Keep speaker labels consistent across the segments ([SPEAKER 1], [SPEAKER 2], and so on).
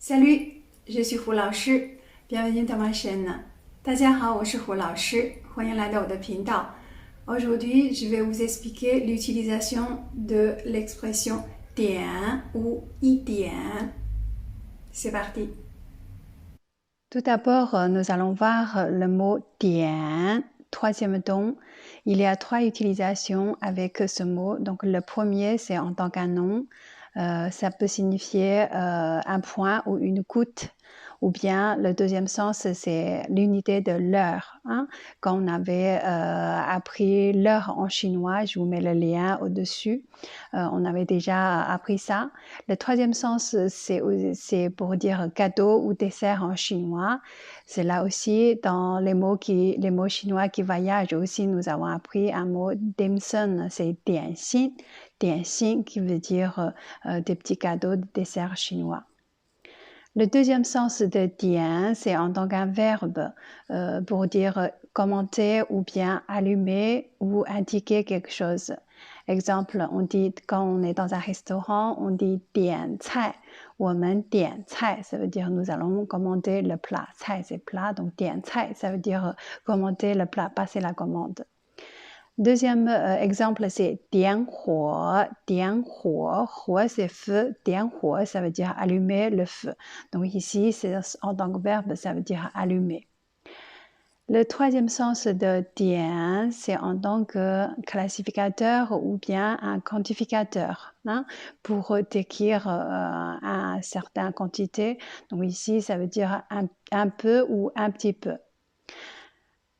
[SPEAKER 1] Salut, je suis胡老师 bienvenue dans ma chaîne. 大家好，我是胡老师，欢迎来到我的频道。Aujourd'hui, je vais vous expliquer l'utilisation de l'expression 点 ou 一点. C'est parti. Tout d'abord, nous allons voir le mot 点, troisième don. Il y a trois utilisations avec ce mot. Donc, le premier, c'est en tant qu'un nom. Ça peut signifier un point ou une goutte, ou bien le deuxième sens, c'est l'unité de l'heure. Hein? Quand on avait appris l'heure en chinois, je vous mets le lien au-dessus, on avait déjà appris ça. Le troisième sens, c'est pour dire cadeau ou dessert en chinois. C'est là aussi dans les mots chinois qui voyagent aussi, nous avons appris un mot dimsum, c'est dianxin. Dianxin qui veut dire des petits cadeaux de dessert chinois. Le deuxième sens de dian, c'est en tant qu'un verbe pour dire commenter ou bien allumer ou indiquer quelque chose. Exemple, on dit quand on est dans un restaurant, on dit dian cai. 我们点菜, ça veut dire nous allons commander le plat. Cai, c'est plat, donc dian cai, ça veut dire commander le plat, passer la commande. Deuxième exemple, c'est 点火,点火, 火 c'est feu, 点火 ça veut dire allumer le feu. Donc ici, c'est en tant que verbe, ça veut dire allumer. Le troisième sens de 点, c'est en tant que classificateur ou bien un quantificateur, hein, pour décrire une certaine quantité. Donc ici, ça veut dire un peu ou un petit peu.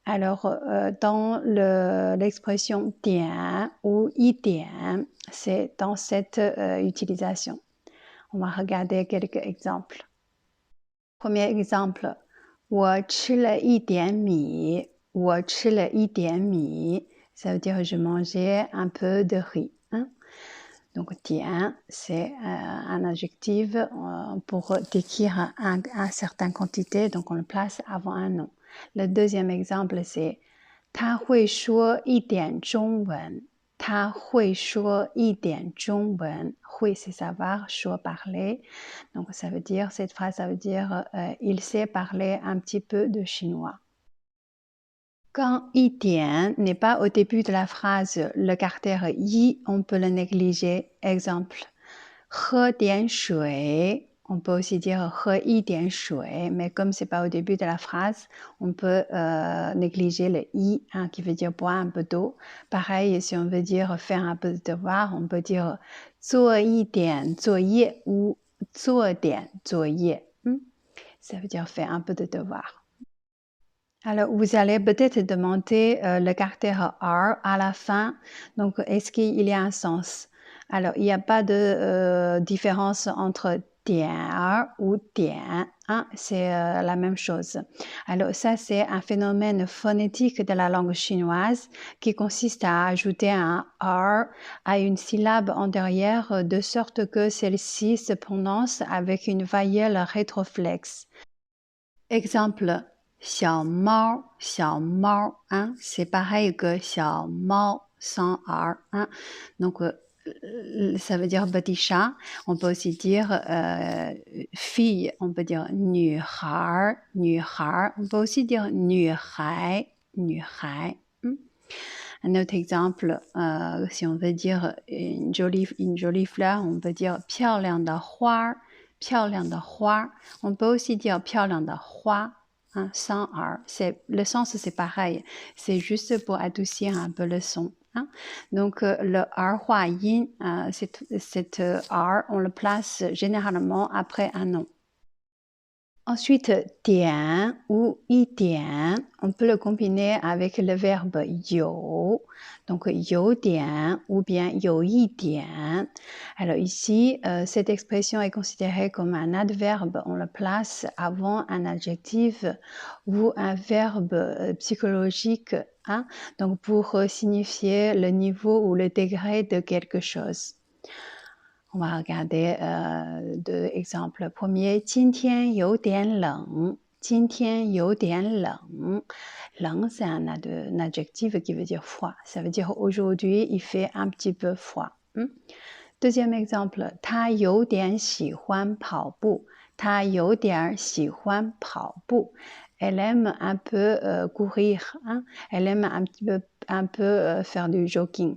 [SPEAKER 1] Alors, dans l'expression 点 ou 一点, c'est dans cette utilisation. On va regarder quelques exemples. Premier exemple, 我吃了一点米,我吃了一点米, ça veut dire je mangeais un peu de riz. Hein? Donc, 点, c'est un adjectif pour décrire une certaine quantité, donc on le place avant un nom. Le deuxième exemple, c'est 他会说一点中文。他会说一点中文。会 c'est savoir, 说 parler. Donc ça veut dire, cette phrase, ça veut dire il sait parler un petit peu de chinois. Quand 一点 n'est pas au début de la phrase, le caractère yi, on peut le négliger. Exemple, 喝点水. On peut aussi dire 喝一点水, mais comme c'est pas au début de la phrase, on peut négliger le i, hein, qui veut dire boire un peu d'eau. Pareil, si on veut dire faire un peu de devoir, on peut dire 做一点作业 ou 做点作业. Ça veut dire faire un peu de devoir. Alors, vous allez peut-être demander le caractère R à la fin. Donc, est-ce qu'il y a un sens? Alors, il n'y a pas de différence entre 点 ou 点. Hein? C'est la même chose. Alors, ça, c'est un phénomène phonétique de la langue chinoise qui consiste à ajouter un R à une syllabe antérieure de sorte que celle-ci se prononce avec une voyelle rétroflexe. Exemple, 小猫,小猫, hein, c'est pareil que 小猫 sans R. Hein. Donc, ça veut dire petit chat. On peut aussi dire fille, on peut dire 女孩, 女孩. On peut aussi dire 女孩, 女孩. Un autre exemple, si on veut dire une jolie fleur, on peut dire 漂亮的花,漂亮的花. On peut aussi dire 漂亮的花, hein, sans R. Le sens, c'est pareil. C'est juste pour adoucir un peu le son. Hein. Donc, le R 化音, cet R, on le place généralement après un nom. Ensuite, 点 ou 一点, on peut le combiner avec le verbe 有. Donc, 有点 ou bien 有一点. Alors ici, cette expression est considérée comme un adverbe. On le place avant un adjectif ou un verbe psychologique. Hein? Donc, pour signifier le niveau ou le degré de quelque chose. On va regarder deux exemples. Premier, 今天有点冷. 今天有点冷. 冷, c'est un adjectif qui veut dire froid. Ça veut dire aujourd'hui, il fait un petit peu froid. Deuxième exemple, 他有点喜欢跑步.她有点喜欢跑步。Elle aime un peu courir, hein? Elle aime un peu faire du jogging.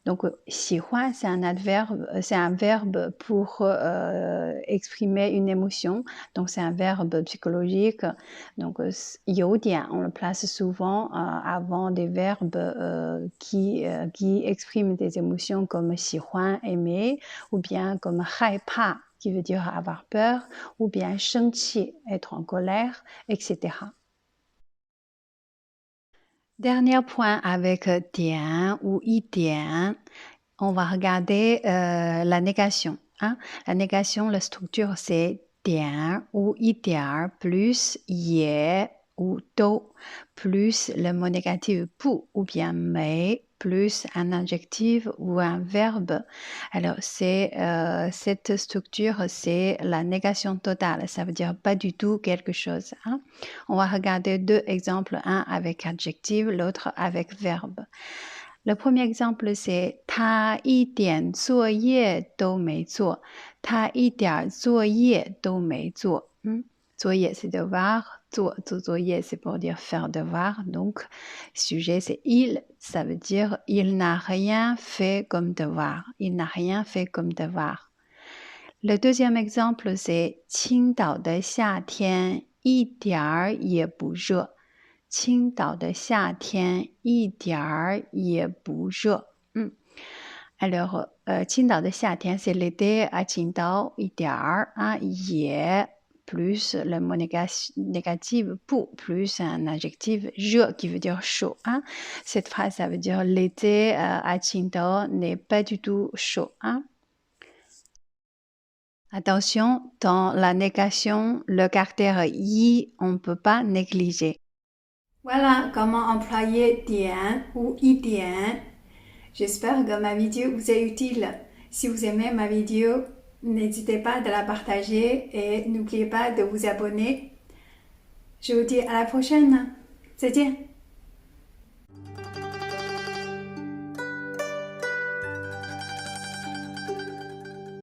[SPEAKER 1] Donc, 喜欢 c'est un verbe pour exprimer une émotion. Donc, c'est un verbe psychologique. Donc, 有点 on le place souvent avant des verbes qui expriment des émotions comme 喜欢 aimer, ou bien comme 害怕 qui veut dire avoir peur, ou bien 生气 être en colère, etc. Dernier point avec 点 ou 一点, on va regarder la négation. Hein? La négation, la structure, c'est 点 ou 一点 plus 也 ou 都 plus le mot négatif 不 ou bien mais plus un adjectif ou un verbe. Alors, cette structure, c'est la négation totale. Ça veut dire pas du tout quelque chose. Hein? On va regarder deux exemples, un avec adjectif, l'autre avec verbe. Le premier exemple, c'est 他一点作业都没做。他一点作业都没做。作业, c'est devoir. 做作业, c'est pour dire faire devoir. Donc, sujet, c'est il. Ça veut dire il n'a rien fait comme devoir. Il n'a rien fait comme devoir. Le deuxième exemple, c'est 青岛的夏天一点儿也不热。青岛的夏天一点儿也不热。Alors, 青岛的夏天 c'est l'été à 青岛一点儿 hein, 也 plus le mot négatif 不 plus un adjectif 热 qui veut dire chaud. Hein. Cette phrase, ça veut dire l'été à Qingdao n'est pas du tout chaud. Hein. Attention, dans la négation, le caractère yi, on ne peut pas négliger. Voilà comment employer 点 ou 一点. J'espère que ma vidéo vous est utile. Si vous aimez ma vidéo, n'hésitez pas de la partager et n'oubliez pas de vous abonner. Je vous dis à la prochaine. 再见。